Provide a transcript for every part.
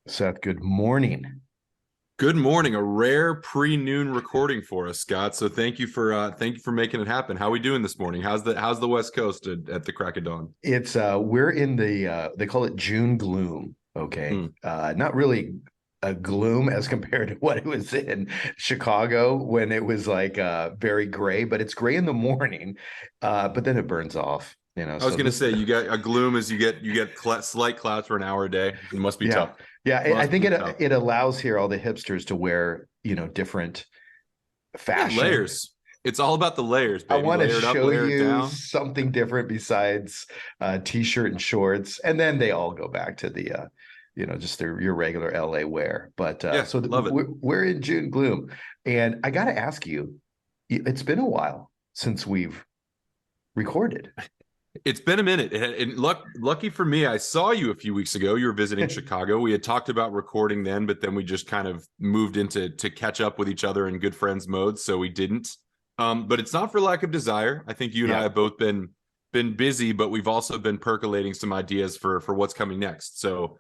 Seth, good morning. Good morning. A rare pre-noon recording for us, Scott. So thank you for making it happen. How are we doing this morning? How's the West Coast at the crack of dawn? It's we're in the they call it June gloom, okay? Hmm. Not really a gloom as compared to what it was in Chicago when it was like very gray, but it's gray in the morning. But then it burns off, I was so gonna this say you get a gloom as you get slight clouds for an hour a day. It must be yeah. tough. Yeah, I Must think be it tough. it allows here all the hipsters to wear, different Yeah, fashion. layers. It's all about the layers, I baby. want to Layer it up, show layer it you down. something different besides t-shirt and shorts, and then they all go back to the just your regular LA wear. But Yeah, love it. we're in June gloom, and I got to ask you, it's been a while since we've recorded. It's been a minute. And lucky for me, I saw you a few weeks ago. You were visiting Chicago. We had talked about recording then, but then we just kind of moved into to catch up with each other in good friends mode, so we didn't. But it's not for lack of desire. I think you and I Yeah, have both been busy, but we've also been percolating some ideas for what's coming next. So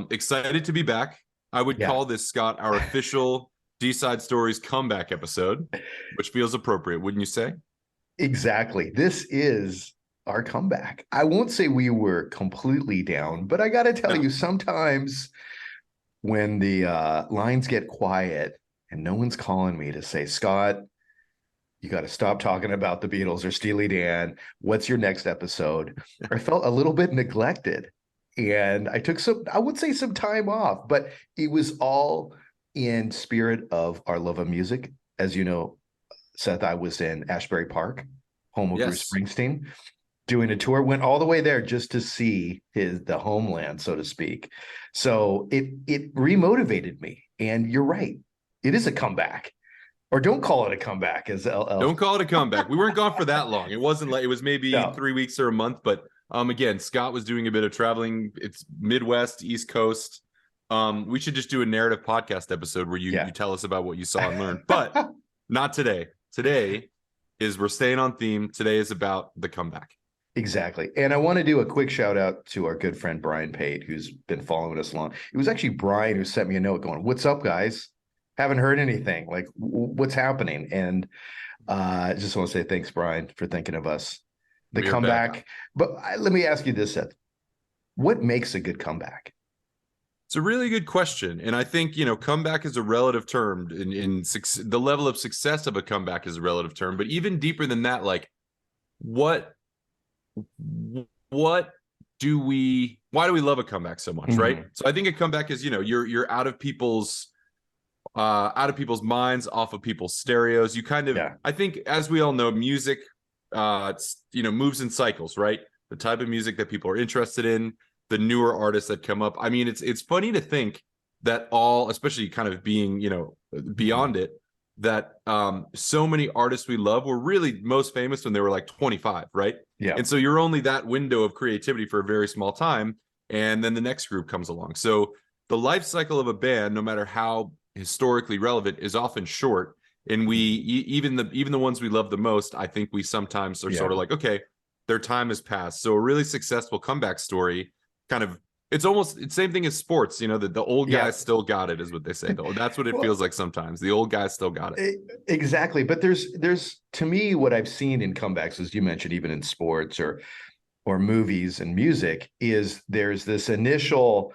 excited to be back. I would yeah, call this, Scott, our official D-Side Stories comeback episode, which feels appropriate, wouldn't you say? exactly. This is our comeback. I won't say we were completely down, but I got to tell No. you, sometimes when the lines get quiet and no one's calling me to say, Scott, you got to stop talking about the Beatles or Steely Dan. What's your next episode? I felt a little bit neglected. And I took I would say some time off, but it was all in spirit of our love of music. As you know, Seth, I was in Ashbury Park, home of Bruce Yes. Springsteen, doing a tour, went all the way there just to see the homeland, so to speak. So it remotivated me. And you're right. It is a comeback. Or don't call it a comeback, as LL. Don't call it a comeback. We weren't gone for that long. It wasn't like it was maybe No, 3 weeks or a month, but again, Scott was doing a bit of traveling. It's Midwest, East Coast. We should just do a narrative podcast episode where you yeah. tell us about what you saw and learned, but not today. Today is we're staying on theme. Today is about the comeback. Exactly. And I want to do a quick shout out to our good friend Brian Pate, who's been following us along. It was actually Brian who sent me a note going, "What's up, guys? Haven't heard anything. Like, what's happening?" And I just want to say thanks, Brian, for thinking of us. The We are back. comeback. But let me ask you this, Seth. What makes a good comeback? It's a really good question, and I think comeback is a relative term. The level of success of a comeback is a relative term, but even deeper than that, like what what do we why do we love a comeback so much, right? Mhm. So I think a comeback is you're out of people's minds, off of people's stereos. You kind of, Yeah. I think, as we all know, music it's, moves in cycles, right? The type of music that people are interested in, the newer artists that come up. I mean, it's funny to think that all, especially kind of being Mhm. beyond it, that so many artists we love were really most famous when they were like 25, right? Yeah. And so you're only that window of creativity for a very small time, and then the next group comes along. So the life cycle of a band, no matter how historically relevant, is often short. And even the ones we love the most, I think we sometimes are sort Yeah. of like, okay, their time has passed. So a really successful comeback story, kind of, it's almost the same thing as sports. The old Yeah. guys still got it, is what they say. Though that's what it feels Well, like sometimes. The old guys still got it. exactly. But there's to me what I've seen in comebacks, as you mentioned, even in sports or movies and music, is there's this initial,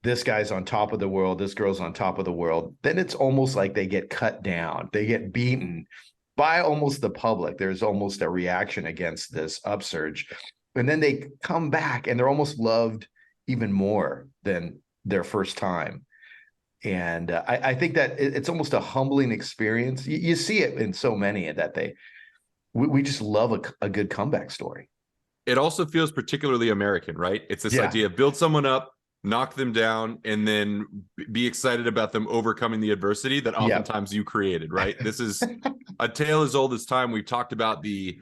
this guy's on top of the world, this girl's on top of the world. Then it's almost like they get cut down, they get beaten by almost the public. There's almost a reaction against this upsurge. And then they come back and they're almost loved even more than their first time. And I think that it's almost a humbling experience. You see it in so many that we just love a good comeback story. It also feels particularly American, right? It's this Yeah. idea of build someone up, knock them down, and then be excited about them overcoming the adversity that Yeah. oftentimes you created, right? This is a tale as old as time. We've talked about the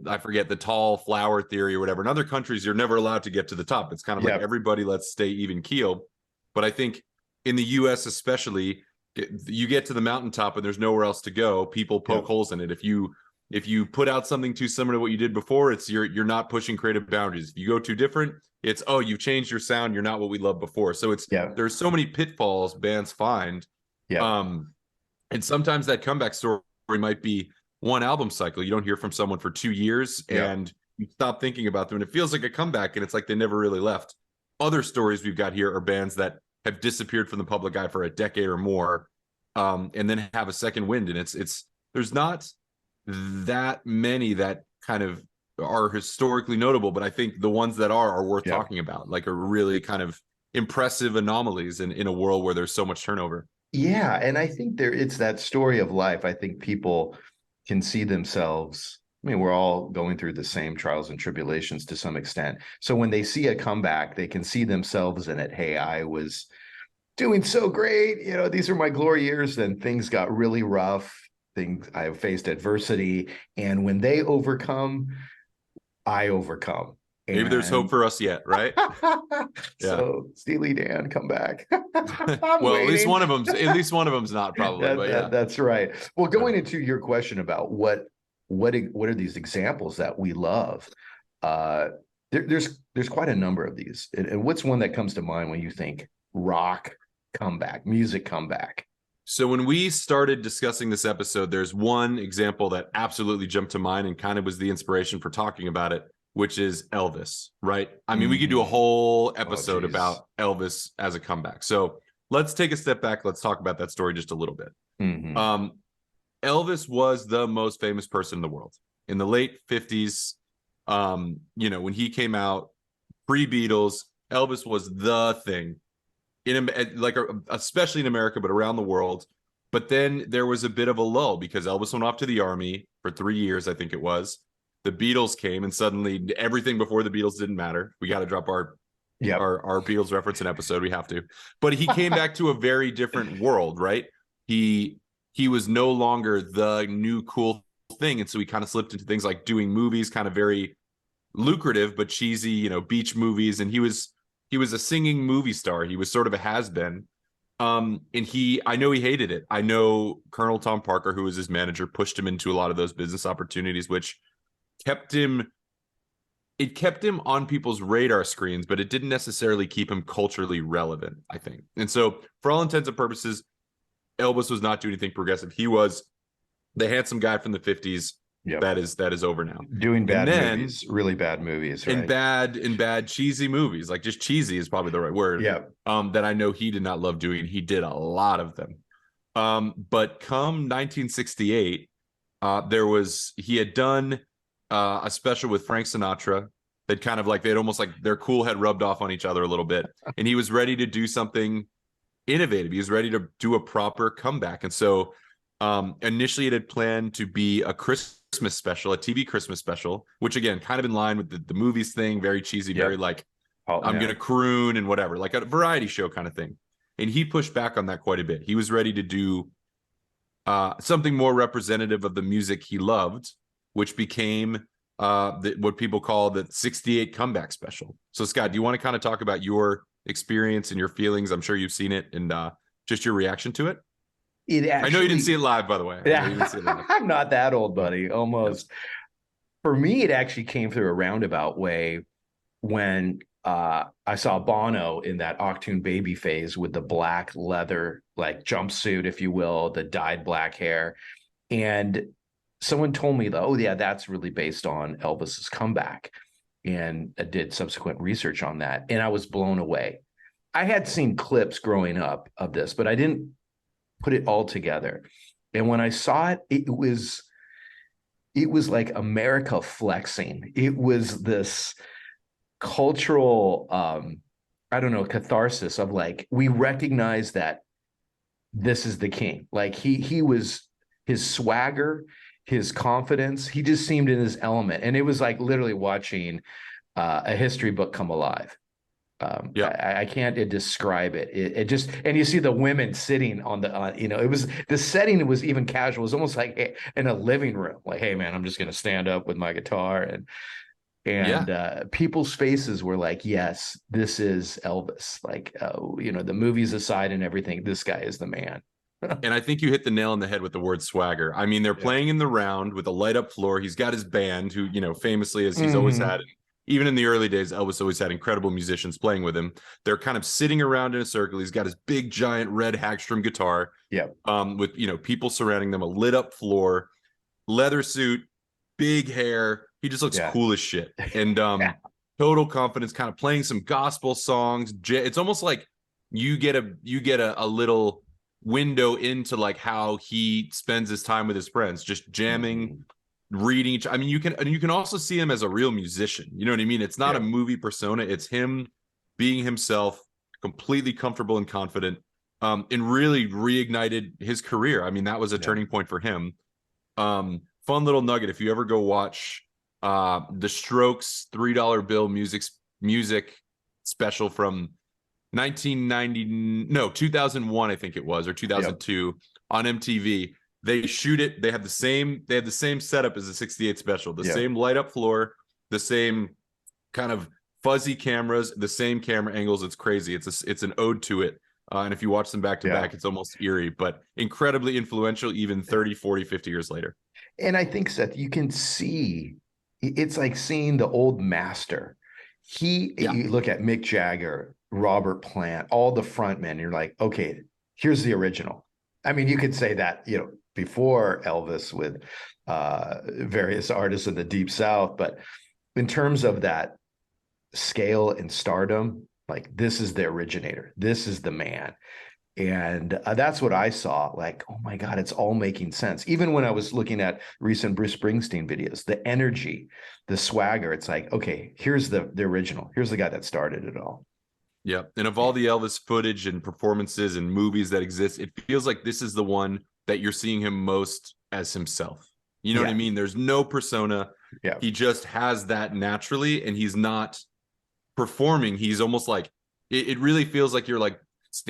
I forget, the tall flower theory or whatever. In other countries, you're never allowed to get to the top. It's kind of like Yeah. everybody, let's stay even keel. But I think in the US especially, you get to the mountaintop and there's nowhere else to go. People Yeah. poke holes in it. If you put out something too similar to what you did before, it's you're not pushing creative boundaries. If you go too different, It's, oh, you've changed your sound, you're not what we loved before. So it's, Yeah. there's so many pitfalls bands find. Yeah. And sometimes that comeback story might be one album cycle. You don't hear from someone for 2 years Yeah. and you stop thinking about them, and it feels like a comeback, and it's like they never really left. Other stories we've got here are bands that have disappeared from the public eye for a decade or more, and then have a second wind. And it's there's not that many that kind of are historically notable, but I think the ones that are worth Yeah. talking about, like are really kind of impressive anomalies in a world where there's so much turnover. Yeah, and I think it's that story of life. I think people can see themselves. I mean, we're all going through the same trials and tribulations to some extent. So when they see a comeback, they can see themselves in it. Hey, I was doing so great. You know, these are my glory years. Then things got really rough. I faced adversity. And when they overcome, I overcome. Maybe there's hope And for us yet, right? Yeah. so Steely Dan, come back. I'm Well, waiting. at least one of them's not, probably, but yeah. That's right. Well, going into your question about what are these examples that we love? There's quite a number of these. And what's one that comes to mind when you think rock comeback, music comeback? So when we started discussing this episode, there's one example that absolutely jumped to mind and kind of was the inspiration for talking about it, which is Elvis, right? I mean, we could do a whole episode about Elvis as a comeback. So let's take a step back. Let's talk about that story just a little bit. Elvis was the most famous person in the world in the late 50s. You know, when he came out, pre-Beatles, Elvis was the thing especially in America, but around the world. But then there was a bit of a lull because Elvis went off to the army for 3 years, I think it was. The Beatles came, and suddenly everything before the Beatles didn't matter. We got to drop our Beatles reference in episode. We have to. But he came back to a very different world, right? He was no longer the new cool thing, and so he kind of slipped into things like doing movies, kind of very lucrative but cheesy, you know, beach movies. And he was a singing movie star. He was sort of a has-been. And I know he hated it. I know Colonel Tom Parker, who was his manager, pushed him into a lot of those business opportunities, which kept him on people's radar screens, but it didn't necessarily keep him culturally relevant, I think. And so for all intents and purposes, Elvis was not doing anything progressive. He was the handsome guy from the 50s. Yep. That is over now. Doing bad movies, really bad movies, right? In bad cheesy movies, like just cheesy is probably the right word. Yeah. That I know he did not love doing. He did a lot of them. But come 1968, he had done a special with Frank Sinatra. They'd kind of like they'd almost like their cool had rubbed off on each other a little bit, and he was ready to do something innovative. He was ready to do a proper comeback, and so initially it had planned to be a Christmas special, a TV Christmas special, which again, kind of in line with the movies thing, very cheesy, very like, I'm going to croon and whatever, like a variety show kind of thing. And he pushed back on that quite a bit. He was ready to do something more representative of the music he loved, which became what people call the 68 comeback special. So Scott, do you want to kind of talk about your experience and your feelings? I'm sure you've seen it, and just your reaction to it. I know you didn't see it live, by the way. I'm not that old, buddy. Almost. Yep. For me, it actually came through a roundabout way when I saw Bono in that Octoon Baby phase with the black leather, like jumpsuit, if you will, the dyed black hair. And someone told me, that's really based on Elvis's comeback. And I did subsequent research on that. And I was blown away. I had seen clips growing up of this, but I didn't put it all together. And when I saw it, it was like America flexing. It was this cultural, catharsis of like, we recognize that this is the king. Like he was, his swagger, his confidence, he just seemed in his element. And it was like literally watching a history book come alive. I can't describe it. It just, and you see the women sitting on the, it was, the setting was even casual. It was almost like in a living room, like, hey man, I'm just going to stand up with my guitar, and people's faces were like, yes, this is Elvis. Like, the movies aside and everything, this guy is the man. And I think you hit the nail on the head with the word swagger. I mean, they're playing in the round with a light up floor. He's got his band who, famously, as he's always had even in the early days, Elvis always had incredible musicians playing with him. They're kind of sitting around in a circle. He's got his big giant red Hagstrom guitar, Yeah. with people surrounding them, a lit up floor, leather suit, big hair. He just looks Yeah. cool as shit. And Yeah. total confidence, kind of playing some gospel songs. It's almost like you get a little window into like how he spends his time with his friends, just jamming, reading each. I mean, you can also see him as a real musician. You know what I mean? It's not a movie persona. It's him being himself, completely comfortable and confident. And really reignited his career. I mean, that was a turning point for him. Fun little nugget. If you ever go watch the Strokes $3 bill music special from 2001, I think it was, or 2002 on MTV. They shoot it. They have the same setup as the 68 special, the same light up floor, the same kind of fuzzy cameras, the same camera angles. It's crazy. It's an ode to it. And if you watch them back to back, it's almost eerie, but incredibly influential even 30, 40, 50 years later. And I think, Seth, you can see it's like seeing the old master. You look at Mick Jagger, Robert Plant, all the frontmen, and you're like, okay, here's the original. I mean, you could say that, before Elvis with various artists in the Deep South, but in terms of that scale and stardom, like this is the originator, this is the man. And that's what I saw. Like, oh my God, it's all making sense. Even when I was looking at recent Bruce Springsteen videos, the energy, the swagger, it's like, okay, here's the original. Here's the guy that started it all. Yeah. And of all the Elvis footage and performances and movies that exist, it feels like this is the one that you're seeing him most as himself. You know what I mean? There's no persona. Yeah. He just has that naturally, and he's not performing. He's almost like, it really feels like you're like,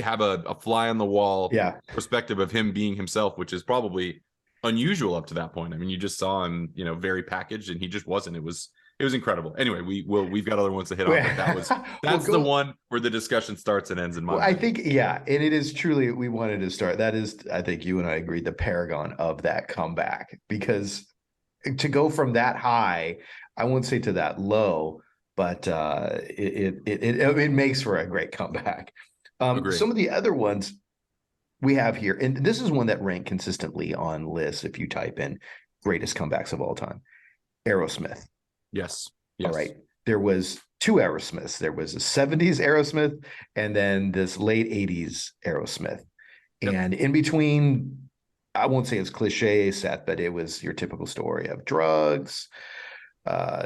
have a fly on the wall perspective of him being himself, which is probably unusual up to that point. I mean, you just saw him, very packaged, and he just wasn't. It was incredible. Anyway, we've got other ones to hit on, but that's the one where the discussion starts and ends in my mind. I think, and it is truly, we wanted to start. That is, I think you and I agree, the paragon of that comeback, because to go from that high, I won't say to that low, but it makes for a great comeback. Some of the other ones we have here, and this is one that ranked consistently on lists if you type in greatest comebacks of all time, Aerosmith. Yes. All right. There was two Aerosmiths. There was a 70s Aerosmith and then this late 80s Aerosmith. And in between, I won't say it's cliche, Seth, but it was your typical story of drugs,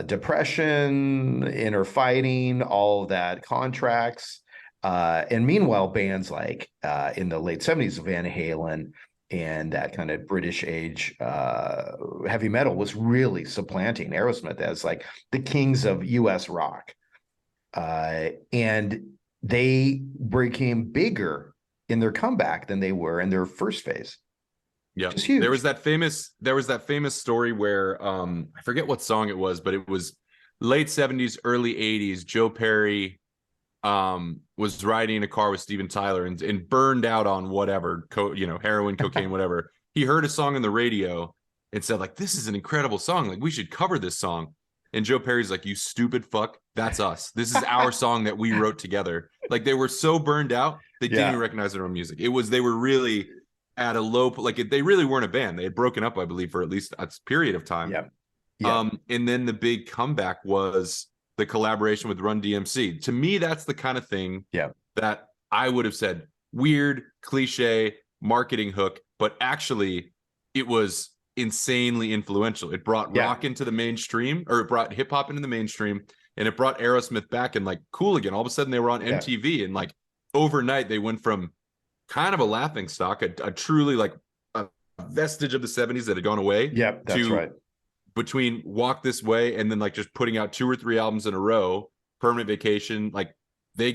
depression, inner fighting, all of that, contracts. And meanwhile, bands like in the late 70s, Van Halen and that kind of British age heavy metal was really supplanting Aerosmith as like the kings of US rock. And they became bigger in their comeback than they were in their first phase. Yeah. There was that famous story where I forget what song it was, but it was late 70s, early 80s. Joe Perry was riding in a car with Steven Tyler and burned out on whatever, heroin, cocaine, whatever. He heard a song on the radio and said, like, this is an incredible song. Like, we should cover this song. And Joe Perry's like, you stupid fuck. That's us. This is our song that we wrote together. Like, they were so burned out, they didn't even recognize their own music. They were really at a low, like, they really weren't a band. They had broken up, I believe, for at least a period of time. And then the big comeback was the collaboration with Run DMC. To me, that's the kind of thing that I would have said, weird, cliche, marketing hook, but actually it was insanely influential. It brought rock into the mainstream, or it brought hip hop into the mainstream, and it brought Aerosmith back and like cool again. All of a sudden they were on MTV, and like overnight they went from kind of a laughing stock, a truly like a vestige of the 70s that had gone away. That's right. Between Walk This Way and then like just putting out 2 or 3 albums in a row, Permanent Vacation, like they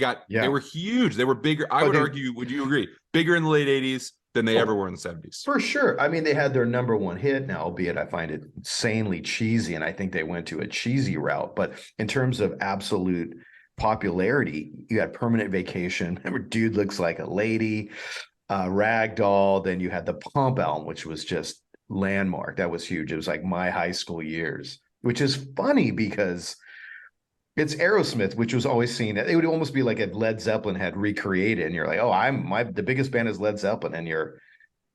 were huge. They were bigger. I would argue, would you agree? Bigger in the late 80s than they ever were in the 70s. For sure. I mean, they had their number one hit now, albeit I find it insanely cheesy, and I think they went to a cheesy route. But in terms of absolute popularity, you had Permanent Vacation. Remember, Dude Looks Like a Lady, Ragdoll. Then you had the Pump album, which was just landmark. That was huge. It was like my high school years, which is funny because It's Aerosmith, which was always seen. It would almost be like if Led Zeppelin had recreated, and you're like, oh, the biggest band is Led Zeppelin, and your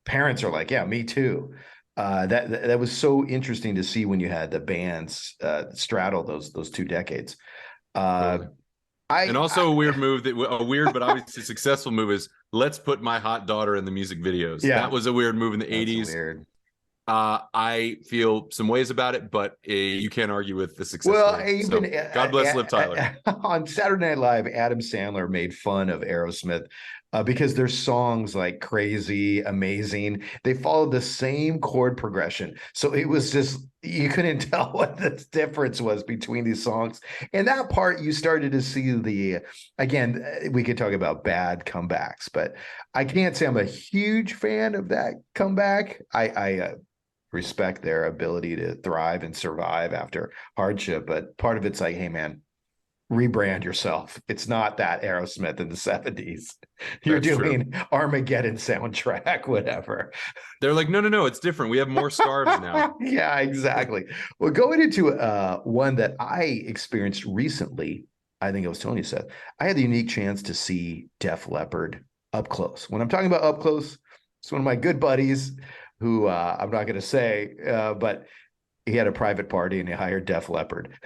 parents are like, yeah, me too. That was so interesting to see when you had the bands straddle those two decades. Uh, Totally. And I also a weird move, that a weird but obviously successful move, is let's put my hot daughter in the music videos. That yeah, was a weird move in the that's 80s. weird. I feel some ways about it, but you can't argue with the success Well, rate. even So God bless Liv Tyler. on Saturday Night Live, Adam Sandler made fun of Aerosmith because their songs like Crazy, Amazing, they followed the same chord progression. So it was just, you couldn't tell what the difference was between these songs. And that part, you started to see again, we could talk about bad comebacks, but I can't say I'm a huge fan of that comeback. I respect their ability to thrive and survive after hardship. But part of it's like, hey, man, rebrand yourself. It's not that Aerosmith in the 70s. You're That's true. doing Armageddon soundtrack, whatever. They're like, no, no, no, it's different. We have more scarves now. Yeah, exactly. Well, going into one that I experienced recently, I think it was Tony said, I had the unique chance to see Def Leppard up close. When I'm talking about up close, it's one of my good buddies who I'm not going to say, but he had a private party and he hired Def Leppard.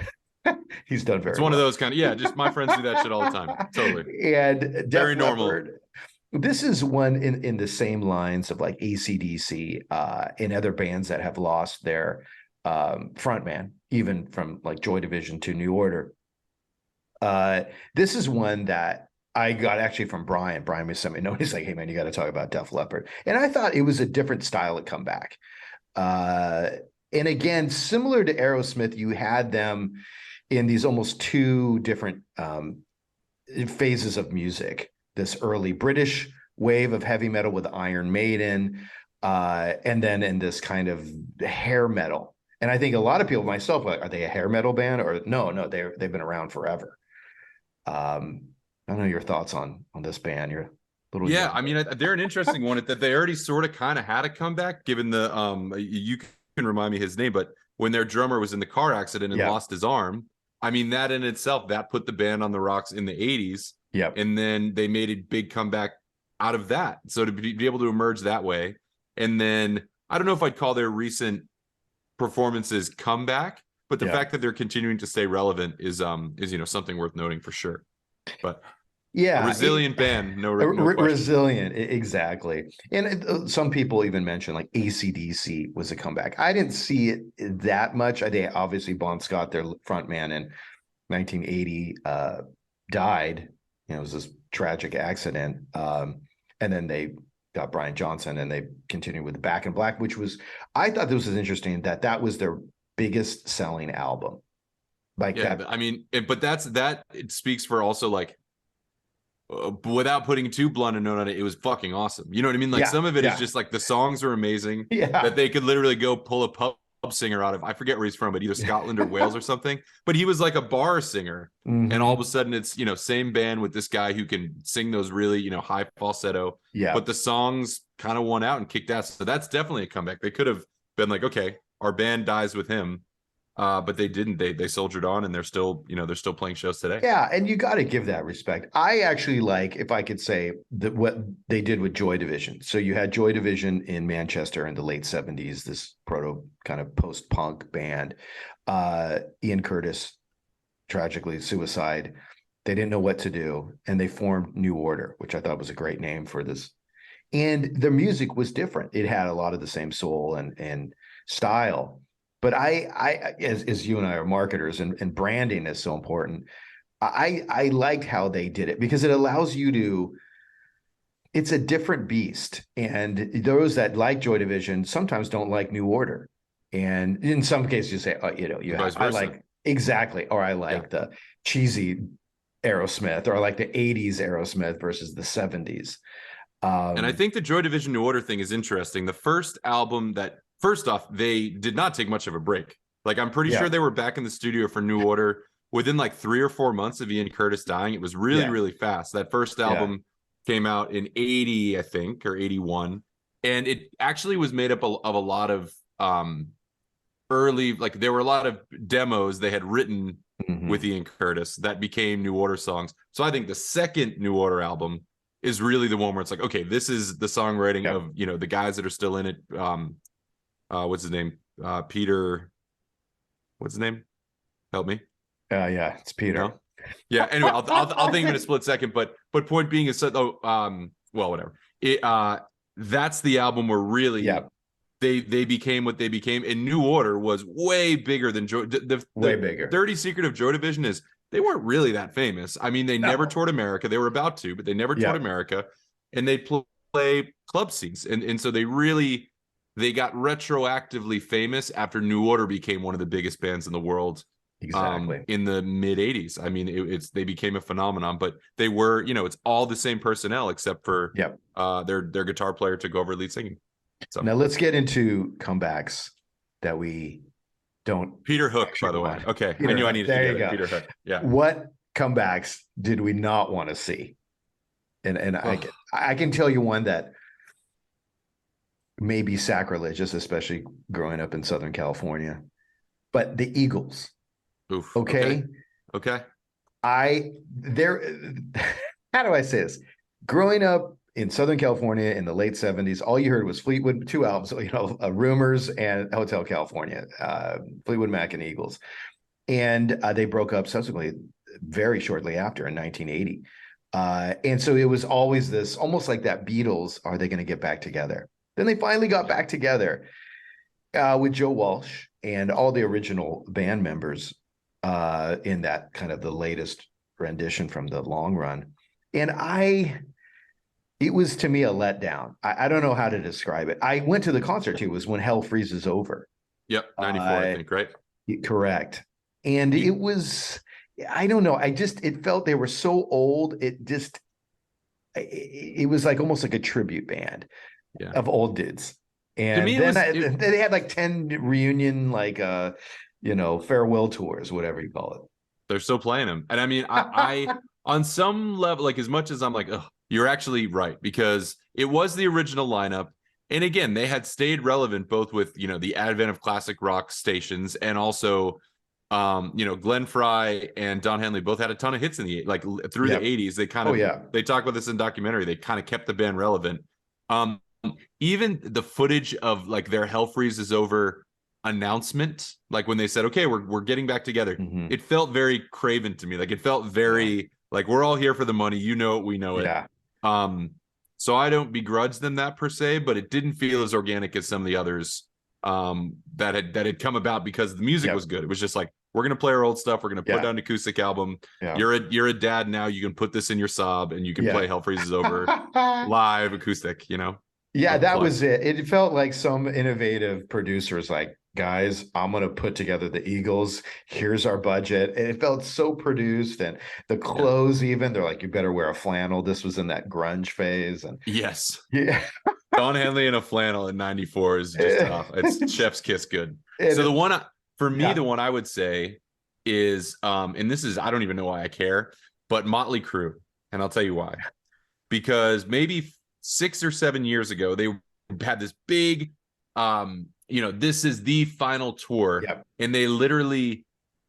He's done It's very one of well. those kind of, yeah, just my friends do that shit all the time. Totally. And Very Def normal. Leppard, this is one in the same lines of like AC/DC and other bands that have lost their frontman, even from like Joy Division to New Order. This is one that I got actually from Brian. Brian was something. He's like, hey man, you got to talk about Def Leppard. And I thought it was a different style of comeback. Uh, and again, similar to Aerosmith, you had them in these almost two different phases of music. This early British wave of heavy metal with Iron Maiden, and then in this kind of hair metal. And I think a lot of people, myself, are they a hair metal band or no? They've been around forever. I don't know your thoughts on this band. You're a little Yeah, young. I mean, they're an interesting one that they already sort of kind of had a comeback, given the you can remind me his name, but when their drummer was in the car accident and Yeah. lost his arm, I mean, that in itself, that put the band on the rocks in the 80s. Yep. And then they made a big comeback out of that. So to be able to emerge that way. And then I don't know if I'd call their recent performances comeback, but the Yeah. fact that they're continuing to stay relevant is something worth noting for sure. But Yeah, a resilient band, no question. resilient, exactly. And some people even mention like AC/DC was a comeback. I didn't see it that much. I think obviously Bon Scott, their front man in 1980, died. It was this tragic accident, and then they got Brian Johnson, and they continued with Back in Black, which was, I thought this was interesting that was their biggest selling album. Like Yeah, that. I mean, but it speaks for also like without putting too blunt a note on it, it was fucking awesome. You know what I mean? Like some of it is just like the songs are amazing. Yeah. That they could literally go pull a pub singer out of, I forget where he's from, but either Scotland or Wales or something. But he was like a bar singer. Mm-hmm. And all of a sudden it's, same band with this guy who can sing those really, high falsetto. Yeah. But the songs kind of won out and kicked ass. So that's definitely a comeback. They could have been like, okay, our band dies with him. But they didn't. They soldiered on, and they're still playing shows today. Yeah, and you got to give that respect. I actually like, if I could say, that what they did with Joy Division. So you had Joy Division in Manchester in the late 70s, this proto kind of post-punk band. Ian Curtis, tragically suicide. They didn't know what to do, and they formed New Order, which I thought was a great name for this. And the music was different. It had a lot of the same soul and style. But I as you and I are marketers, and branding is so important. I liked how they did it because it allows you to. It's a different beast, and those that like Joy Division sometimes don't like New Order, and in some cases you say, I like exactly, or I like the cheesy Aerosmith, or I like the '80s Aerosmith versus the '70s. And I think the Joy Division New Order thing is interesting. The first album that, first off, they did not take much of a break. Like, I'm pretty sure they were back in the studio for New Order within like 3 or 4 months of Ian Curtis dying. It was really, really fast. That first album came out in 80, I think, or 81. And it actually was made up of a lot of early, like there were a lot of demos they had written with Ian Curtis that became New Order songs. So I think the second New Order album is really the one where it's like, okay, this is the songwriting of, you know, the guys that are still in it. What's his name? Peter. What's his name? Help me. Yeah, it's Peter. No? Yeah. Anyway, I'll think of it in a split second. But point being is, well, whatever. That's the album where really they became what they became. And New Order was way bigger than Joy. Way bigger. Dirty secret of Joy Division is they weren't really that famous. I mean, they never toured America. They were about to, but they never toured America, and they play club scenes, and so they got retroactively famous after New Order became one of the biggest bands in the world. Exactly. In the mid 80s. I mean, they became a phenomenon, but they were, you know, it's all the same personnel except for their guitar player took over lead singing. So now let's get into comebacks that we don't. Peter Hook, by the way. Okay. I knew I needed to get it. Peter Hook. Yeah. What comebacks did we not want to see? And I can tell you one that may be sacrilegious, especially growing up in Southern California, but the Eagles. Oof. Okay. How do I say this? Growing up in Southern California in the late 70s, all you heard was Fleetwood, two albums, you know, Rumors and Hotel California, Fleetwood Mac and Eagles. And they broke up subsequently, very shortly after in 1980. And so it was always this, almost like that Beatles, are they going to get back together? Then they finally got back together with Joe Walsh and all the original band members in that kind of the latest rendition from the long run. And it was to me a letdown. I don't know how to describe it. I went to the concert too. It was When Hell Freezes Over. Yep, 94, I think, right? Correct. And it was, I don't know. It felt they were so old. It was like almost like a tribute band of old dudes. And to me, then they had like 10 reunion, like, farewell tours, whatever you call it. They're still playing them. And I mean, I on some level, like as much as I'm like, oh, you're actually right, because it was the original lineup. And again, they had stayed relevant both with, you know, the advent of classic rock stations and also, Glenn Frey and Don Henley both had a ton of hits in the through the 80s. They kind of they talk about this in the documentary. They kind of kept the band relevant. Even the footage of like their Hell Freezes Over announcement, like when they said, okay, we're getting back together, it felt very Craven to me. Like it felt very like we're all here for the money, you know it, we know it. So I don't begrudge them that per se, but it didn't feel as organic as some of the others that had come about because the music was good. It was just like, we're gonna play our old stuff, we're gonna put down an acoustic album. You're a dad now, you can put this in your Saab and you can play Hell Freezes Over live acoustic, you know. That was it. It felt like some innovative producers like, guys, I'm going to put together the Eagles. Here's our budget. And it felt so produced. And the clothes, even, they're like, you better wear a flannel. This was in that grunge phase. And Don Henley in a flannel in 94 is just it's chef's kiss good. So the one, for me, the one I would say is, and this is, I don't even know why I care, but Motley Crue. And I'll tell you why. Because maybe 6 or 7 years ago, they had this big, this is the final tour. And they literally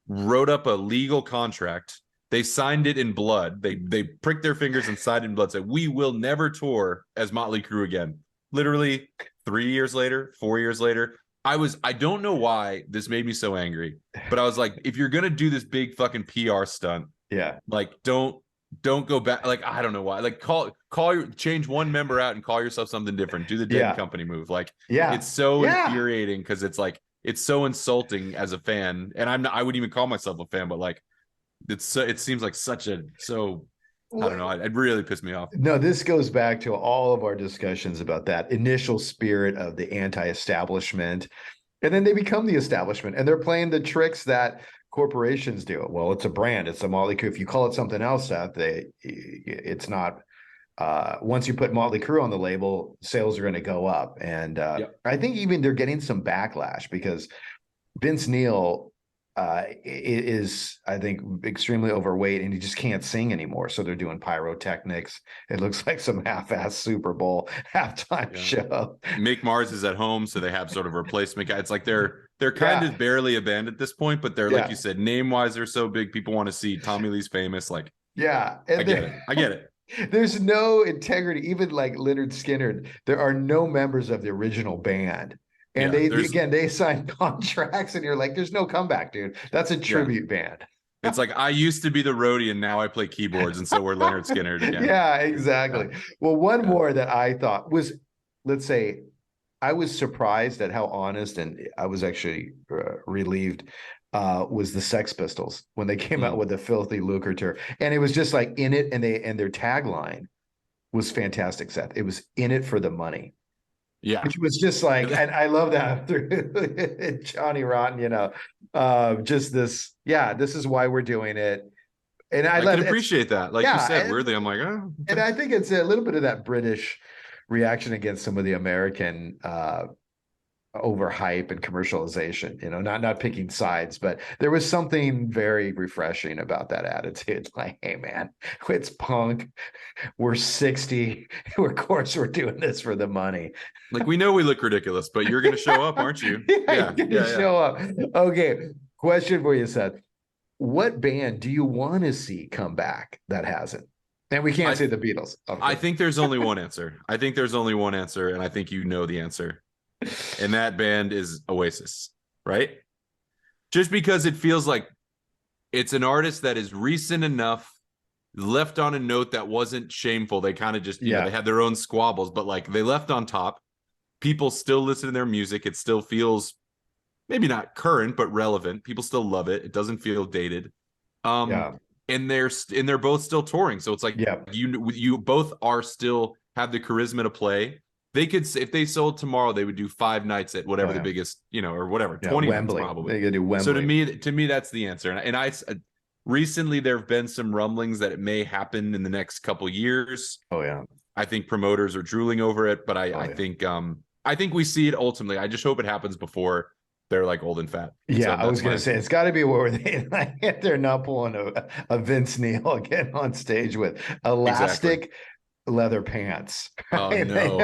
wrote up a legal contract. They signed it in blood. They pricked their fingers and signed it in blood, said, we will never tour as Motley Crue again. Literally 3 years later, 4 years later, I don't know why this made me so angry, but I was like, if you're going to do this big fucking PR stunt, like don't go back. Like, I don't know why. Like, change one member out and call yourself something different. Do the Dead Company move. Like, it's so infuriating because it's like it's so insulting as a fan. And I wouldn't even call myself a fan, but like, it seems like I don't know. It really pissed me off. No, this goes back to all of our discussions about that initial spirit of the anti-establishment, and then they become the establishment, and they're playing the tricks that corporations do. Well, it's a brand, it's a Motley Crue. If you call it something else, it's not. Once you put Motley Crue on the label, sales are going to go up, and I think even they're getting some backlash because Vince Neil is, I think, extremely overweight, and he just can't sing anymore. So they're doing pyrotechnics. It looks like some half-ass Super Bowl halftime show. Mick Mars is at home, so they have sort of a replacement guy. It's like they're they're kind Yeah. of barely a band at this point, but they're like Yeah. you said, name wise, they're so big. People want to see Tommy Lee's famous. Like, Yeah. I And get it. I get it. there's no integrity. Even like Leonard Skinner, there are no members of the original band. And Yeah. they There's, again they sign contracts, and you're like, there's no comeback, dude. That's a yeah. tribute band. It's like I used to be the roadie and now I play keyboards, and so we're Leonard Skinner again. Yeah, Yeah. exactly. Well, one Yeah. more that I thought was, let's say, I was surprised at how honest, and I was actually relieved, was the Sex Pistols when they came out Mm. with the Filthy Lucre, and it was just like in it, and their tagline was fantastic, Seth. It was in it for the money, Yeah. which was just like, and I love that through Johnny Rotten, just this, yeah, this is why we're doing it. And I I love can it. appreciate that. Like you Yeah, said, weirdly, I'm like, oh, and I think it's a little bit of that British reaction against some of the American overhype and commercialization, not picking sides, but there was something very refreshing about that attitude. Like, hey man, it's punk. We're 60. Of course we're doing this for the money. like we know we look ridiculous, but you're gonna show up, aren't you? Yeah, you're gonna show up. Okay. Question for you, Seth. What band do you want to see come back that hasn't? And we can't say the Beatles. I think there's only one answer. I think there's only one answer, and I think you know the answer. And that band is Oasis, right? Just because it feels like it's an artist that is recent enough, left on a note that wasn't shameful. They kind of just, you know, they had their own squabbles, but like they left on top. People still listen to their music. It still feels maybe not current, but relevant. People still love it. It doesn't feel dated. And they're both still touring. So it's like you both are still have the charisma to play. They could, if they sold tomorrow, they would do 5 nights at whatever the biggest, or whatever, 20 Wembley. nights probably. They could do Wembley. So to me, that's the answer. And I recently there have been some rumblings that it may happen in the next couple years. Oh yeah. I think promoters are drooling over it, but I think we see it ultimately. I just hope it happens before they're like old and fat. Yeah, so I was going to say it's got to be where they're not pulling a Vince Neil again on stage with elastic leather pants. Oh no!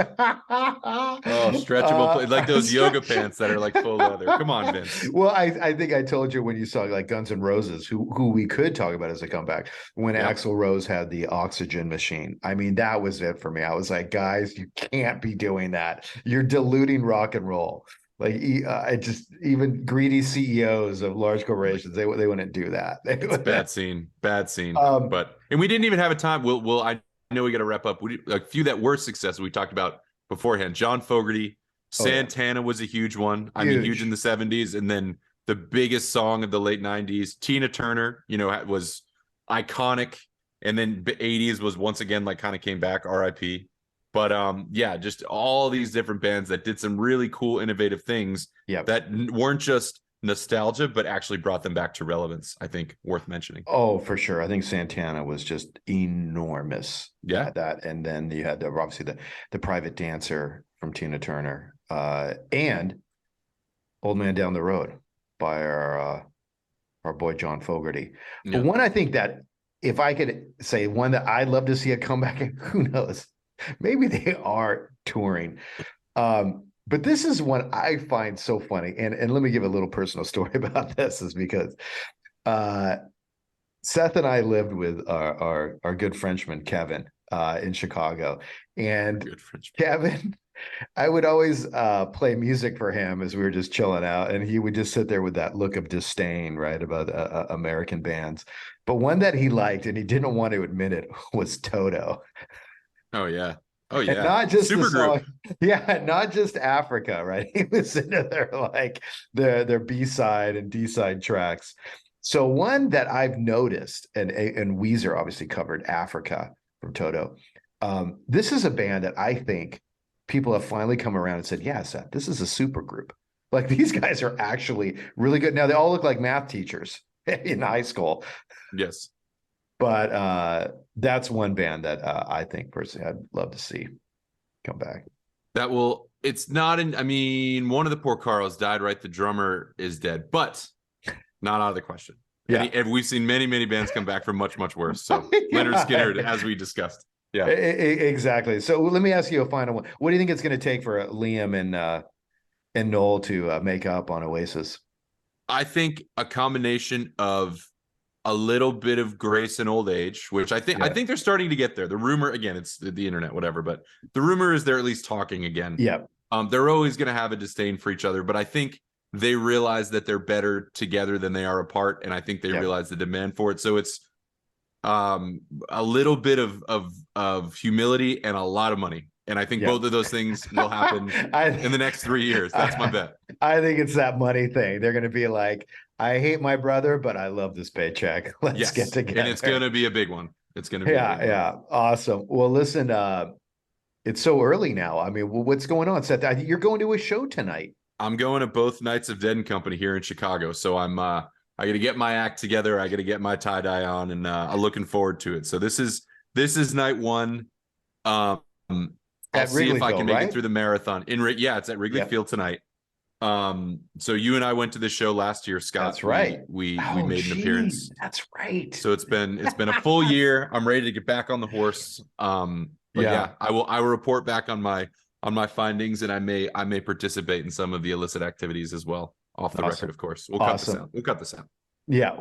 Stretchable, like those yoga pants that are like full leather. Come on, Vince. Well, I think I told you when you saw like Guns N' Roses, who we could talk about as a comeback, when Axl Rose had the oxygen machine. I mean, that was it for me. I was like, guys, you can't be doing that. You're diluting rock and roll. Like even greedy CEOs of large corporations, they wouldn't do that. It's bad scene. But we didn't even have a time. I know we got to wrap up. A few that were successful we talked about beforehand. John Fogerty, Santana was a huge one. I mean, huge in the 70s, and then the biggest song of the late 90s, Tina Turner, was iconic, and then 80s was once again like kind of came back, RIP. But just all these different bands that did some really cool, innovative things that weren't just nostalgia, but actually brought them back to relevance. I think worth mentioning. Oh, for sure. I think Santana was just enormous. Yeah. That, and then you had obviously the Private Dancer from Tina Turner, and Old Man Down the Road by our boy John Fogerty. But one I think that if I could say one that I'd love to see a comeback, and who knows, maybe they are touring. But this is one I find so funny. And let me give a little personal story about this, is because Seth and I lived with our good Frenchman, Kevin, in Chicago. And Kevin, I would always play music for him as we were just chilling out. And he would just sit there with that look of disdain, right, about American bands. But one that he liked, and he didn't want to admit it, was Toto. Oh, yeah. Oh, yeah. And not just super group. Not just Africa, right? He was into their B-side and D-side tracks. So one that I've noticed, and Weezer obviously covered Africa from Toto. This is a band that I think people have finally come around and said, yeah, Seth, this is a super group. Like, these guys are actually really good. Now, they all look like math teachers in high school. Yes. But that's one band that I think personally I'd love to see come back. It's not one of the Porcaros died, right? The drummer is dead, but not out of the question. Yeah. And we've seen many, many bands come back from much, much worse. So Leonard Skinner, as we discussed. Yeah, exactly. So let me ask you a final one. What do you think it's going to take for Liam and Noel to make up on Oasis? I think a combination of a little bit of grace and old age, which I Yeah. think they're starting to get there. The rumor, again, it's the internet, whatever, but the rumor is they're at least talking again. Yeah. They're always going to have a disdain for each other, but I think they realize that they're better together than they are apart, and I think they realize the demand for it. So it's a little bit of humility and a lot of money, and I think both of those things will happen in the next 3 years. That's my bet. I think it's that money thing. They're going to be like, I hate my brother, but I love this paycheck. Let's get together. And it's going to be a big one. It's going to be a big one. Awesome. Well, listen, it's so early now. I mean, what's going on, Seth? You're going to a show tonight. I'm going to both nights of Dead and Company here in Chicago. So I got to get my act together. I got to get my tie dye on, and I'm looking forward to it. So this is night one. I'll see if I can make it through the marathon. It's at Wrigley Field tonight. So you and I went to the show last year, Scott. That's right. We made an appearance. That's right. So it's been a full year. I'm ready to get back on the horse. I will report back on my findings, and I may participate in some of the illicit activities as well, off the record, of course. We'll cut this out. Yeah.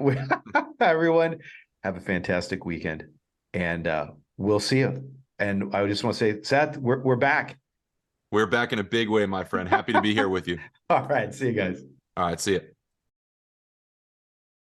Everyone, have a fantastic weekend, and we'll see you. And I just want to say, Seth, we're back. We're back in a big way, my friend. Happy to be here with you. All right. See you guys. All right. See you.